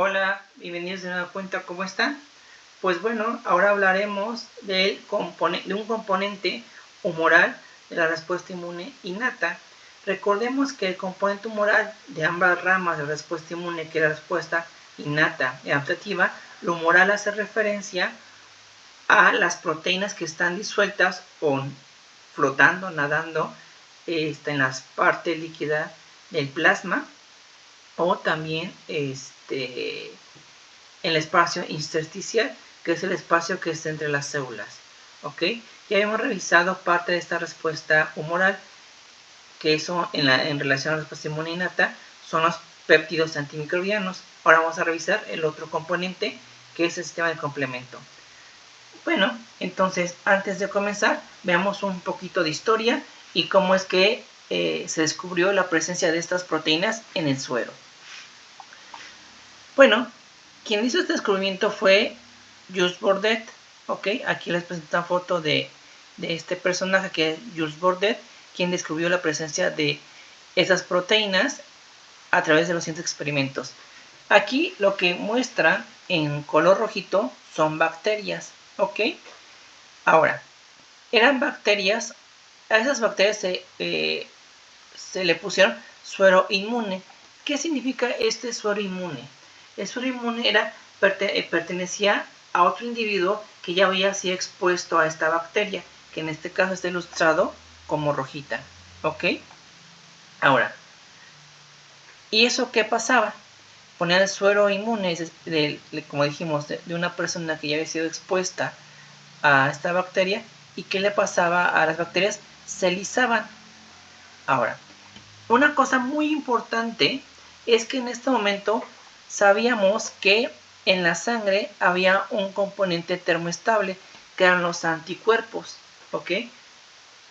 Hola, bienvenidos de nueva cuenta, ¿cómo están? Pues bueno, ahora hablaremos de un componente humoral de la respuesta inmune innata. Recordemos que el componente humoral de ambas ramas de la respuesta inmune, que es la respuesta innata y adaptativa, lo humoral hace referencia a las proteínas que están disueltas o flotando, nadando en la parte líquida del plasma, o también en el espacio intersticial, que es el espacio que está entre las células. ¿Ok? Ya hemos revisado parte de esta respuesta humoral, que eso en relación a la respuesta inmune innata son los péptidos antimicrobianos. Ahora vamos a revisar el otro componente, que es el sistema de complemento. Bueno, entonces antes de comenzar, veamos un poquito de historia y cómo es que se descubrió la presencia de estas proteínas en el suero. Bueno, quien hizo este descubrimiento fue Jules Bordet. ¿Ok? Aquí les presento una foto de este personaje, que es Jules Bordet, quien descubrió la presencia de esas proteínas a través de los siguientes experimentos. Aquí lo que muestran en color rojito son bacterias. ¿Ok? Ahora, eran bacterias, a esas bacterias se le pusieron suero inmune. ¿Qué significa este suero inmune? El suero inmune pertenecía a otro individuo que ya había sido expuesto a esta bacteria, que en este caso está ilustrado como rojita. ¿Ok? Ahora, ¿y eso qué pasaba? Ponían el suero inmune, como dijimos, de una persona que ya había sido expuesta a esta bacteria. ¿Y qué le pasaba a las bacterias? Se lisaban. Ahora, una cosa muy importante es que en este momento sabíamos que en la sangre había un componente termoestable, que eran los anticuerpos. ¿Ok?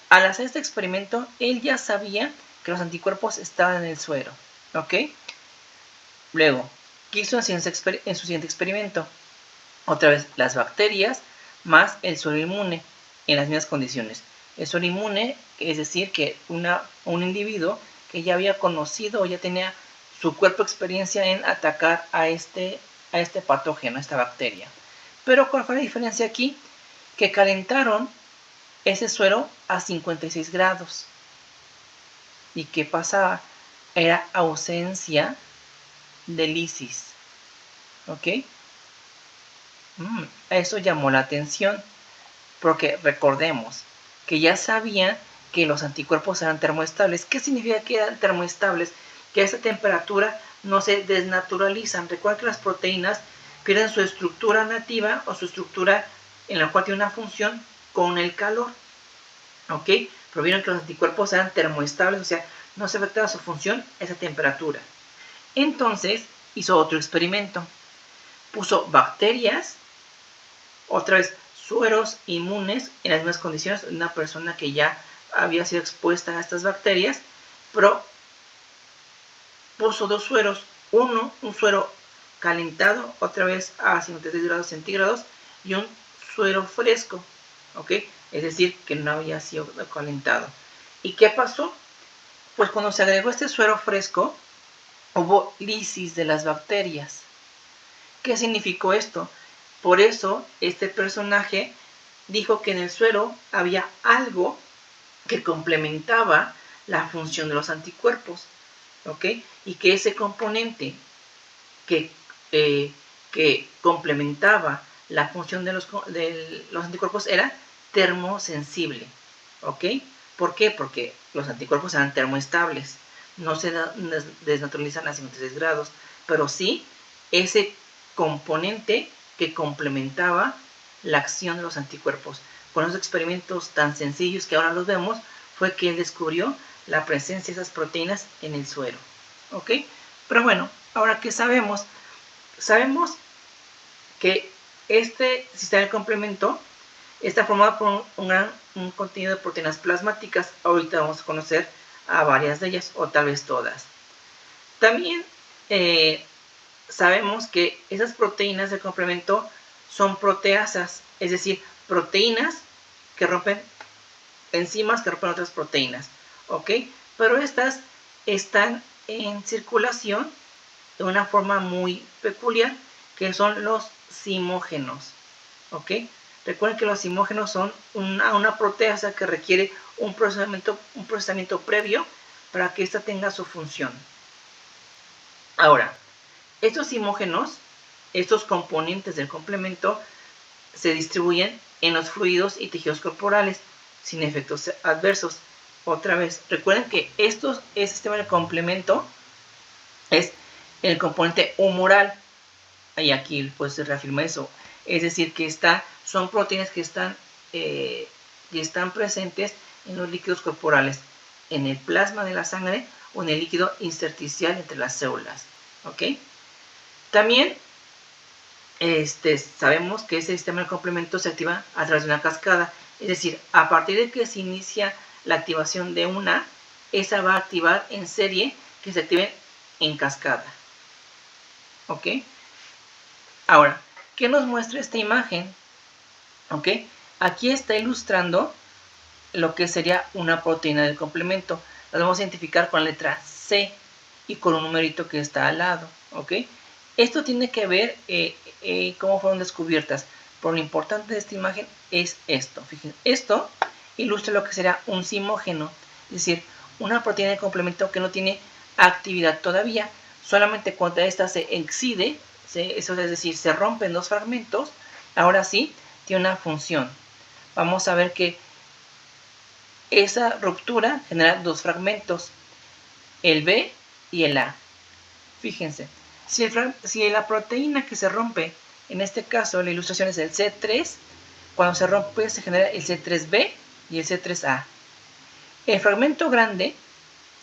Al hacer este experimento, él ya sabía que los anticuerpos estaban en el suero. ¿Ok? Luego, ¿qué hizo en su siguiente experimento? Otra vez, las bacterias más el suero inmune en las mismas condiciones. El suero inmune, es decir, que un individuo que ya había conocido o ya tenía su cuerpo experiencia en atacar a este patógeno, a esta bacteria. Pero ¿cuál fue la diferencia aquí? Que calentaron ese suero a 56 grados. ¿Y qué pasaba? Era ausencia de lisis. ¿Ok? Eso llamó la atención, porque recordemos que ya sabían que los anticuerpos eran termoestables. ¿Qué significa que eran termoestables? Que a esa temperatura no se desnaturalizan. Recuerden que las proteínas pierden su estructura nativa o su estructura en la cual tiene una función con el calor. ¿Ok? Pero vieron que los anticuerpos eran termoestables, o sea, no se afectaba su función a esa temperatura. Entonces hizo otro experimento. Puso bacterias, otra vez sueros inmunes en las mismas condiciones de una persona que ya había sido expuesta a estas bacterias, pero puso dos sueros, un suero calentado, otra vez a 56 grados centígrados, y un suero fresco, ¿ok? Es decir, que no había sido calentado. ¿Y qué pasó? Pues cuando se agregó este suero fresco, hubo lisis de las bacterias. ¿Qué significó esto? Por eso este personaje dijo que en el suero había algo que complementaba la función de los anticuerpos, ¿ok? Y que ese componente que complementaba la función de los anticuerpos era termosensible, ¿ok? ¿Por qué? Porque los anticuerpos eran termoestables, no se desnaturalizan a 56 grados, pero sí ese componente que complementaba la acción de los anticuerpos. Con esos experimentos tan sencillos que ahora los vemos, fue que él descubrió la presencia de esas proteínas en el suero. ¿Ok? Pero bueno, ahora que sabemos que este sistema de complemento está formado por un contenido de proteínas plasmáticas. Ahorita vamos a conocer a varias de ellas, o tal vez todas. También sabemos que esas proteínas de complemento son proteasas, es decir, proteínas que rompen enzimas que rompen otras proteínas, ¿ok? Pero estas están en circulación de una forma muy peculiar, que son los simógenos. ¿Ok? Recuerden que los simógenos son una proteasa que requiere un procesamiento previo para que ésta tenga su función. Ahora, estos simógenos, estos componentes del complemento, se distribuyen en los fluidos y tejidos corporales sin efectos adversos. Otra vez, recuerden que este sistema de complemento es el componente humoral. Y aquí pues se reafirma eso. Es decir, que son proteínas que están presentes en los líquidos corporales, en el plasma de la sangre o en el líquido intersticial entre las células. ¿Ok? También sabemos que ese sistema de complemento se activa a través de una cascada. Es decir, a partir de que se inicia la activación de una, esa va a activar en serie que se active en cascada. ¿Ok? Ahora, ¿qué nos muestra esta imagen? ¿Ok? Aquí está ilustrando lo que sería una proteína del complemento. La vamos a identificar con la letra C y con un numerito que está al lado. ¿Ok? Esto tiene que ver cómo fueron descubiertas. Pero lo importante de esta imagen es esto. Fíjense, esto ilustra lo que será un simógeno. Es decir, una proteína de complemento que no tiene actividad todavía. Solamente cuando esta se excide, eso es decir, se rompen dos fragmentos, ahora sí tiene una función. Vamos a ver que esa ruptura genera dos fragmentos, el B y el A. Fíjense, si la proteína que se rompe, en este caso la ilustración es el C3, cuando se rompe se genera el C3B y el C3A. El fragmento grande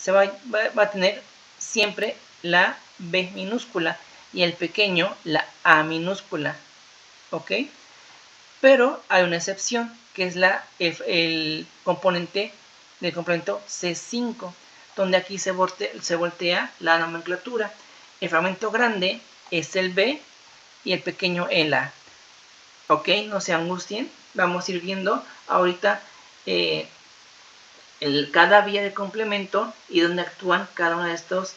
va a tener siempre la B minúscula y el pequeño la A minúscula. ¿Ok? Pero hay una excepción, que es el componente del complemento C5, donde aquí se voltea la nomenclatura. El fragmento grande es el B y el pequeño el A. ¿Ok? No se angustien. Vamos a ir viendo ahorita cada vía de complemento y dónde actúan cada uno de estos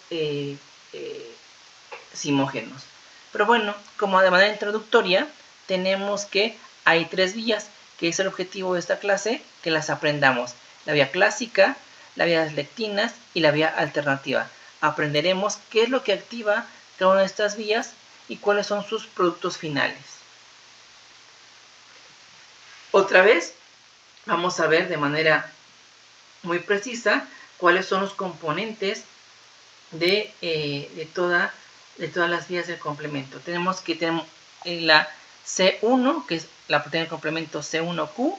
simógenos. Pero bueno, como de manera introductoria, tenemos que hay tres vías, que es el objetivo de esta clase, que las aprendamos. La vía clásica, la vía de las lectinas y la vía alternativa. Aprenderemos qué es lo que activa cada una de estas vías y cuáles son sus productos finales. Otra vez, vamos a ver de manera muy precisa cuáles son los componentes de todas las vías del complemento. Tenemos la C1, que es la proteína del complemento C1Q.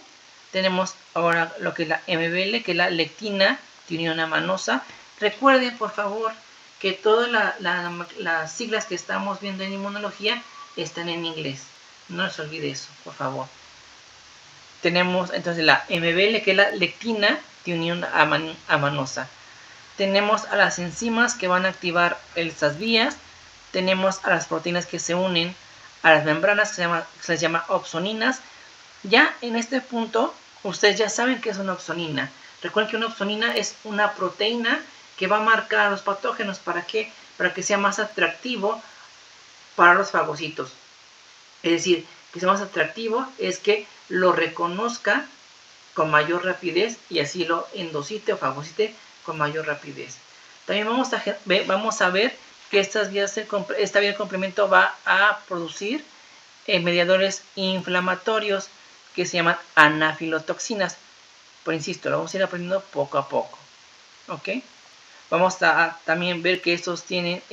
Tenemos ahora lo que es la MBL, que es la lectina tioniona manosa. Recuerden, por favor, que todas las siglas que estamos viendo en inmunología están en inglés. No se olvide eso, por favor. Tenemos entonces la MBL, que es la lectina tioniona amanosa. Tenemos a las enzimas que van a activar estas vías. Tenemos a las proteínas que se unen a las membranas, que se les llama opsoninas. Ya en este punto, ustedes ya saben qué es una opsonina. Recuerden que una opsonina es una proteína que va a marcar a los patógenos. ¿Para qué? Para que sea más atractivo para los fagocitos. Es decir, que sea más atractivo es que lo reconozca con mayor rapidez y así lo endocite o fagocite con mayor rapidez. También vamos a ver que esta vía de complemento va a producir mediadores inflamatorios que se llaman anafilotoxinas. Pero insisto, lo vamos a ir aprendiendo poco a poco. ¿Ok? Vamos a también ver que estos tienen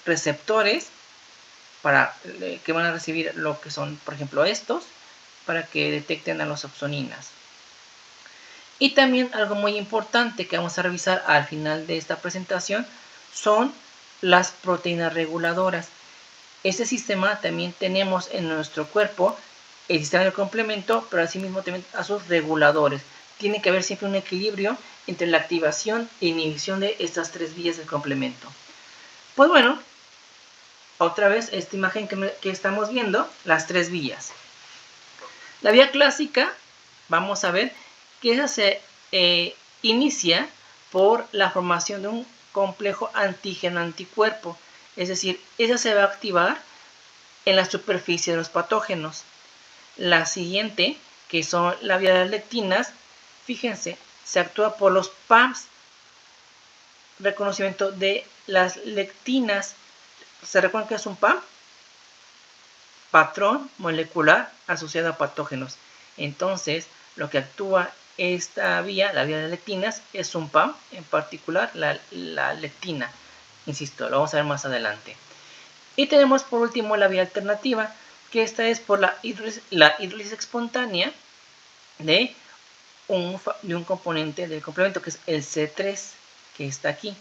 receptores que van a recibir lo que son, por ejemplo, estos, para que detecten a las opsoninas. Y también algo muy importante que vamos a revisar al final de esta presentación son las proteínas reguladoras. Este sistema también tenemos en nuestro cuerpo el sistema de complemento, pero asimismo también a sus reguladores. Tiene que haber siempre un equilibrio entre la activación e inhibición de estas tres vías del complemento. Pues bueno, otra vez esta imagen que estamos viendo, las tres vías. La vía clásica, vamos a ver que esa se inicia por la formación de un complejo antígeno-anticuerpo. Es decir, esa se va a activar en la superficie de los patógenos. La siguiente, que son la vía de las lectinas, fíjense, se actúa por los PAMs, reconocimiento de las lectinas. ¿Se recuerdan que es un PAM? Patrón molecular asociado a patógenos. Entonces, lo que actúa esta vía, la vía de lectinas, es un PAM, en particular la lectina. Insisto, lo vamos a ver más adelante. Y tenemos por último la vía alternativa, que esta es por la hidrólisis espontánea de un componente del complemento, que es el C3, que está aquí.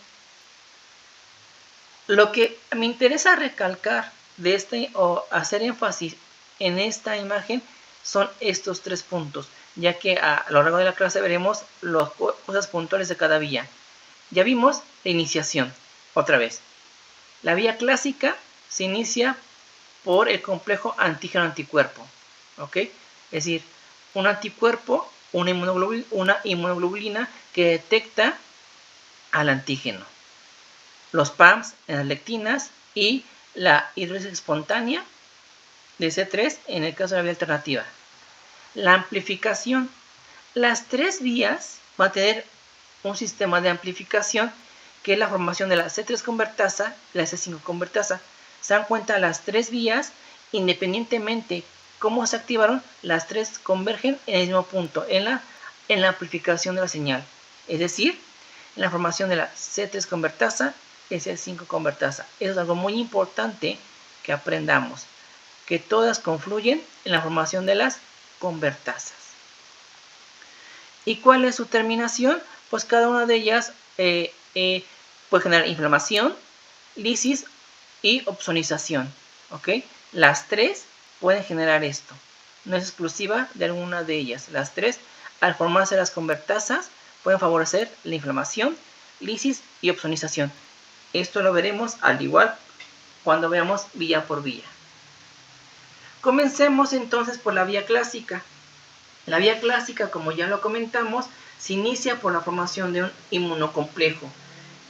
Lo que me interesa recalcar de o hacer énfasis en esta imagen son estos 3 puntos, ya que a lo largo de la clase veremos las cosas puntuales de cada vía. Ya vimos la iniciación, otra vez. La vía clásica se inicia por el complejo antígeno-anticuerpo, ¿ok? Es decir, un anticuerpo, una inmunoglobulina que detecta al antígeno. Los PAMs en las lectinas y la hidrólisis espontánea de C3 en el caso de la vía alternativa. La amplificación. Las 3 vías van a tener un sistema de amplificación que es la formación de la C3 convertasa y la C5 convertasa. Se dan cuenta, las 3 vías, independientemente cómo se activaron, las 3 convergen en el mismo punto, en la amplificación de la señal. Es decir, en la formación de la C3 convertasa y C5 convertasa. Eso es algo muy importante que aprendamos, que todas confluyen en la formación de las convertasas. ¿Y cuál es su terminación? Pues cada una de ellas puede generar inflamación, lisis y opsonización. ¿Ok? Las 3 pueden generar esto. No es exclusiva de alguna de ellas. Las 3, al formarse las convertasas, pueden favorecer la inflamación, lisis y opsonización. Esto lo veremos al igual cuando veamos vía por vía. Comencemos entonces por la vía clásica. La vía clásica, como ya lo comentamos, se inicia por la formación de un inmunocomplejo,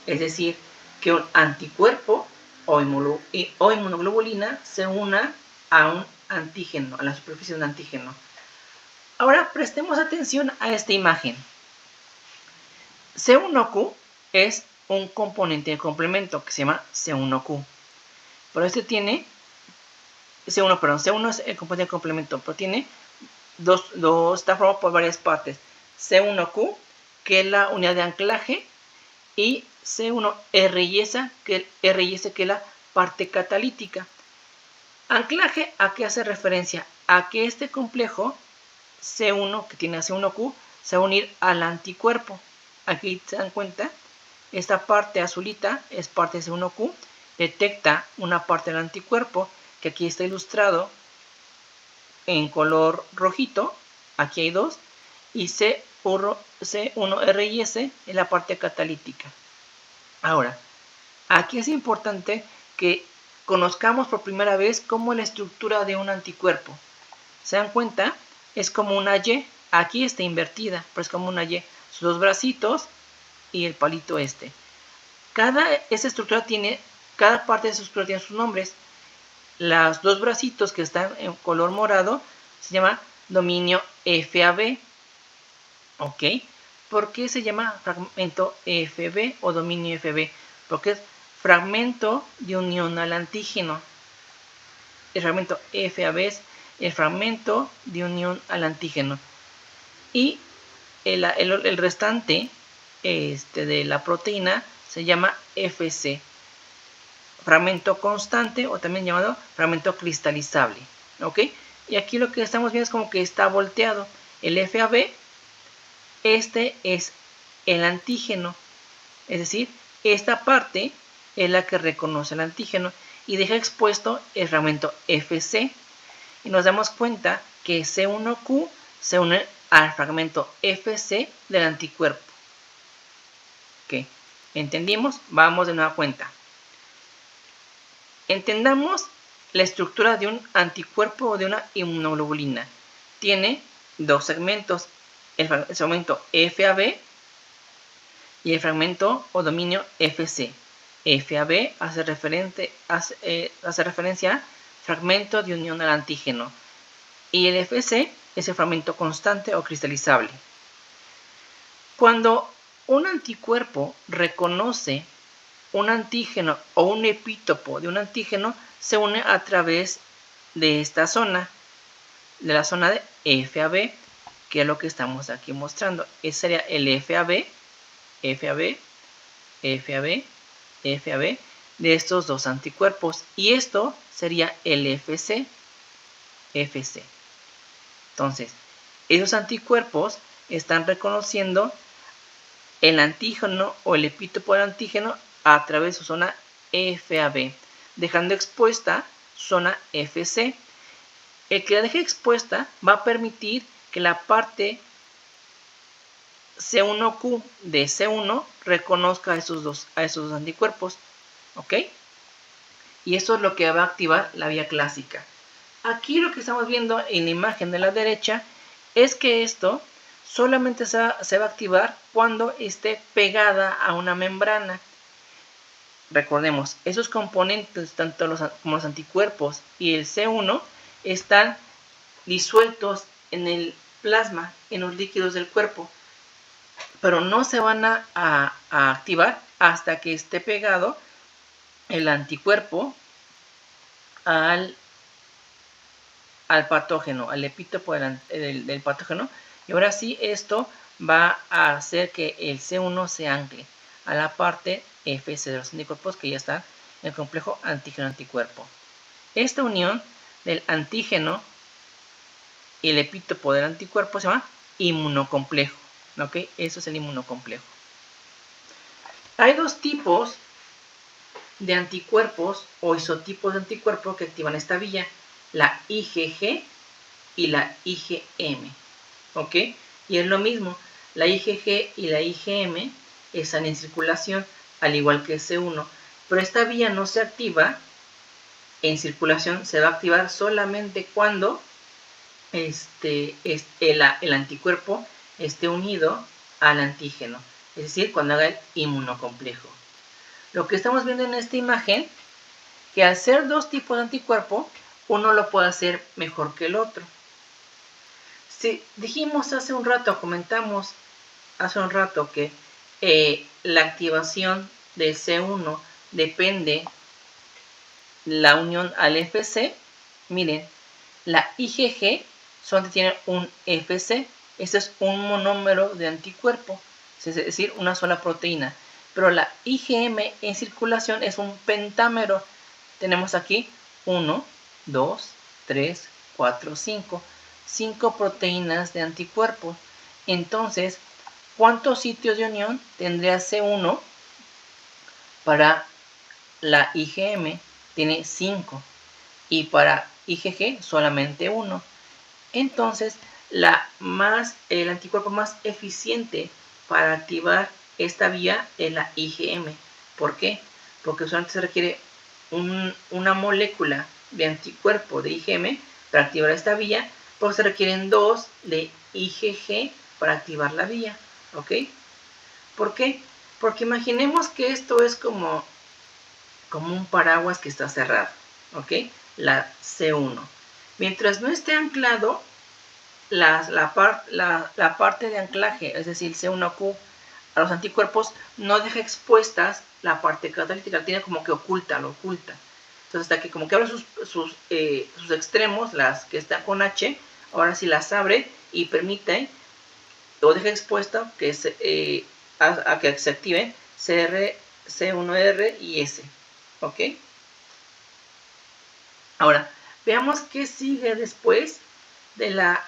es decir, que un anticuerpo o inmunoglobulina se una a un antígeno, a la superficie de un antígeno. Ahora prestemos atención a esta imagen. C1Q es un componente de complemento que se llama C1Q. Pero este tiene C1 es el componente de complemento, pero tiene está formado por varias partes. C1Q, que es la unidad de anclaje, y C1RY, que es la parte catalítica. Anclaje, ¿a qué hace referencia? A que este complejo C1, que tiene a C1Q, se va a unir al anticuerpo. Aquí se dan cuenta, esta parte azulita es parte de C1Q, detecta una parte del anticuerpo, que aquí está ilustrado en color rojito, aquí hay 2, y C1RY es la parte catalítica. Ahora, aquí es importante que conozcamos por primera vez cómo es la estructura de un anticuerpo. ¿Se dan cuenta? Es como una Y, aquí está invertida, pero es como una Y. Sus 2 bracitos y el palito este. Cada parte de esa estructura tiene sus nombres. Los 2 bracitos que están en color morado se llama dominio FAB. ¿Ok? ¿Por qué se llama fragmento FB o dominio FB? Porque es fragmento de unión al antígeno. El fragmento FAB es el fragmento de unión al antígeno. Y el restante de la proteína se llama FC. Fragmento constante o también llamado fragmento cristalizable. ¿Ok? Y aquí lo que estamos viendo es como que está volteado. El FAB, este es el antígeno. Es decir, esta parte es la que reconoce el antígeno y deja expuesto el fragmento FC. Y nos damos cuenta que C1Q se une al fragmento FC del anticuerpo. ¿Ok? ¿Entendimos? Vamos de nueva cuenta. Entendamos la estructura de un anticuerpo o de una inmunoglobulina. Tiene 2 segmentos, el segmento FAB y el fragmento o dominio FC. FAB hace referencia a fragmento de unión al antígeno. Y el FC es el fragmento constante o cristalizable. Cuando un anticuerpo reconoce un antígeno o un epítopo de un antígeno, se une a través de esta zona, de la zona de FAB, que es lo que estamos aquí mostrando. Ese sería el FAB, FAB, FAB, FAB de estos dos anticuerpos. Y esto sería el FC, FC. Entonces, esos anticuerpos están reconociendo el antígeno o el epítopo del antígeno a través de su zona FAB, dejando expuesta zona FC. El que la deje expuesta va a permitir que la parte C1Q de C1 reconozca a esos dos anticuerpos, ¿ok? Y eso es lo que va a activar la vía clásica. Aquí lo que estamos viendo en la imagen de la derecha es que esto solamente se va a activar cuando esté pegada a una membrana. Recordemos, esos componentes, tanto como los anticuerpos y el C1, están disueltos en el plasma, en los líquidos del cuerpo, pero no se van a activar hasta que esté pegado el anticuerpo al patógeno, al epítopo del patógeno. Y ahora sí, esto va a hacer que el C1 se ancle a la parte FC de los anticuerpos que ya está en el complejo antígeno-anticuerpo. Esta unión del antígeno y el epítopo del anticuerpo se llama inmunocomplejo. ¿Ok? Eso es el inmunocomplejo. Hay dos tipos de anticuerpos o isotipos de anticuerpos que activan esta vía, la IgG y la IgM. ¿Ok? Y es lo mismo, la IgG y la IgM están en circulación, al igual que el C1, pero esta vía no se activa en circulación, se va a activar solamente cuando el anticuerpo esté unido al antígeno, es decir, cuando haga el inmunocomplejo. Lo que estamos viendo en esta imagen, que al ser dos tipos de anticuerpo, uno lo puede hacer mejor que el otro. Si dijimos comentamos hace un rato que la activación del C1 depende de la unión al FC, miren, la IgG solamente tiene un FC, este es un monómero de anticuerpo, es decir, una sola proteína. Pero la IgM en circulación es un pentámero. Tenemos aquí 1, 2, 3, 4, 5. 5 proteínas de anticuerpo. Entonces, ¿cuántos sitios de unión tendría C1 para la IgM? Tiene 5. Y para IgG solamente 1. Entonces, el anticuerpo más eficiente para activar esta vía es la IgM. ¿Por qué? Porque solamente se requiere una molécula de anticuerpo de IgM para activar esta vía, pero se requieren 2 de IgG para activar la vía. ¿Ok? ¿Por qué? Porque imaginemos que esto es como un paraguas que está cerrado. ¿Ok? La C1. Mientras no esté anclado, la parte de anclaje, es decir, C1Q, a los anticuerpos, no deja expuestas la parte catalítica, tiene como que lo oculta. Entonces, hasta que como que abre sus extremos, las que están con H, ahora sí las abre y permite o deja expuesta que a que se activen CR, C1R y S. ¿Ok? Ahora, veamos qué sigue después de la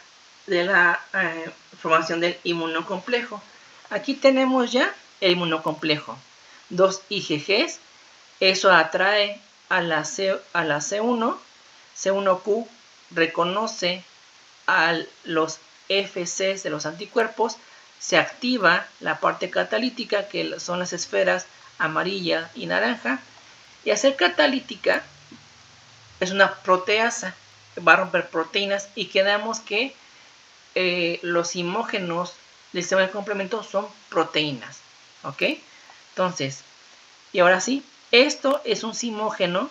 formación del inmunocomplejo. Aquí tenemos ya el inmunocomplejo. 2 IgGs, eso atrae a la C1. C1Q reconoce a los FCs de los anticuerpos, se activa la parte catalítica, que son las esferas amarilla y naranja, y al ser catalítica es una proteasa, va a romper proteínas y quedamos que los imógenos del sistema de complemento son proteínas. ¿Ok? Entonces, y ahora sí, Esto es un simógeno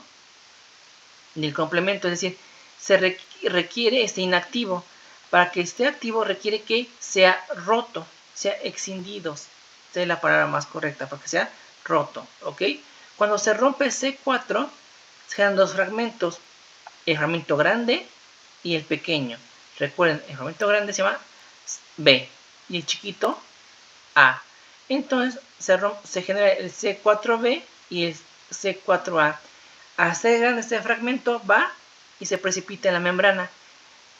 del complemento, es decir, se requiere este inactivo. Para que esté activo requiere que sea roto, sea excindido. Esta es la palabra más correcta, para que sea roto, ¿ok? Cuando se rompe C4, se generan dos fragmentos, el fragmento grande y el pequeño. Recuerden, el fragmento grande se llama B y el chiquito A. Entonces se genera el C4B y el C4A. Al ser grande este fragmento va y se precipita en la membrana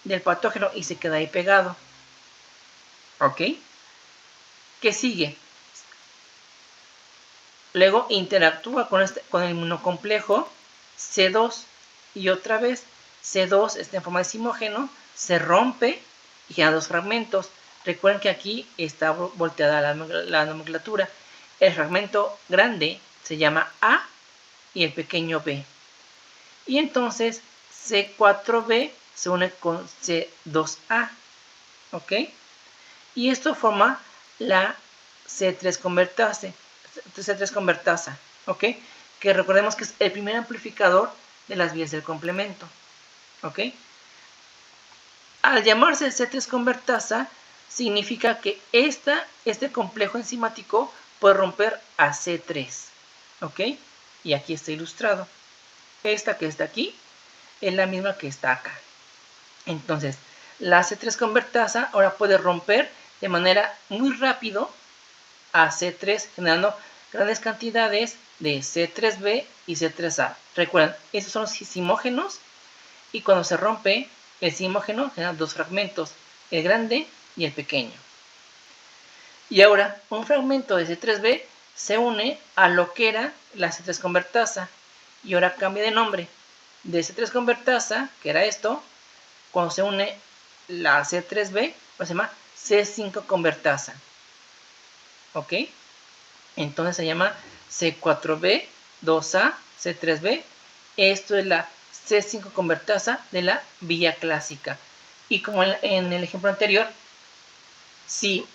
del patógeno y se queda ahí pegado. ¿Ok? ¿Qué sigue? Luego interactúa con el inmunocomplejo C2 y otra vez C2 está en forma de simógeno, se rompe y genera dos fragmentos. Recuerden que aquí está volteada la nomenclatura. El fragmento grande se llama A y el pequeño B. Y entonces C4B se une con C2A. ¿Ok? Y esto forma la C3 convertasa. ¿Ok? Que recordemos que es el primer amplificador de las vías del complemento. ¿Ok? Al llamarse C3 convertasa, significa que este complejo enzimático puede romper a C3. ¿Ok? Y aquí está ilustrado. Esta que está aquí es la misma que está acá. Entonces, la C3 convertasa ahora puede romper de manera muy rápido a C3, generando grandes cantidades de C3B y C3A. Recuerden, estos son los simógenos y cuando se rompe el simógeno genera dos fragmentos, el grande y el pequeño. Y ahora un fragmento de C3B se une a lo que era la C3 convertasa y ahora cambia de nombre. De C3 convertasa, que era esto, cuando se une la C3B, pues se llama C5 convertasa. ¿Ok? Entonces se llama C4B, 2A, C3B. Esto es la C5 convertasa de la vía clásica. Y como en el ejemplo anterior, si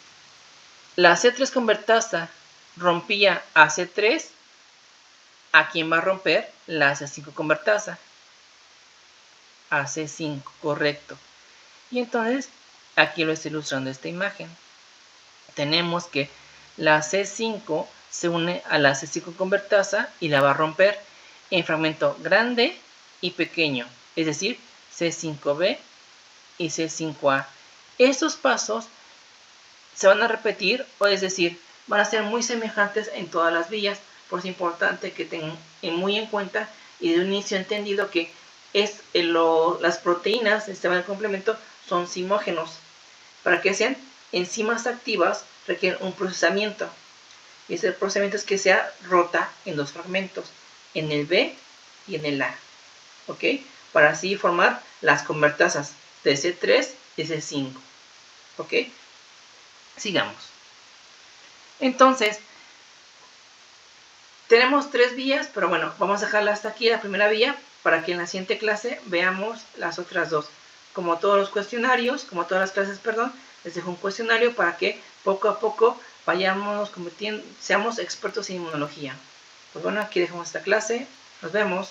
la C3 convertasa rompía a C3, ¿a quién va a romper? La C5 convertasa. A C5, correcto. Y entonces, aquí lo estoy ilustrando esta imagen. Tenemos que la C5 se une a la C5 convertasa y la va a romper en fragmento grande y pequeño, es decir, C5B y C5A. Estos pasos se van a repetir, o es decir, van a ser muy semejantes en todas las vías. Por eso es importante que tengan muy en cuenta y de un inicio entendido que las proteínas del sistema de complemento son simógenos. Para que sean enzimas activas requieren un procesamiento. Y ese procesamiento es que sea rota en dos fragmentos, en el B y en el A. ¿Ok? Para así formar las convertasas de C3 y C5. ¿Ok? Sigamos. Entonces, tenemos tres vías, pero bueno, vamos a dejarla hasta aquí, la primera vía, para que en la siguiente clase veamos las otras dos. Como todos los cuestionarios, como todas las clases, perdón, les dejo un cuestionario para que poco a poco vayamos seamos expertos en inmunología. Pues bueno, aquí dejamos esta clase. Nos vemos.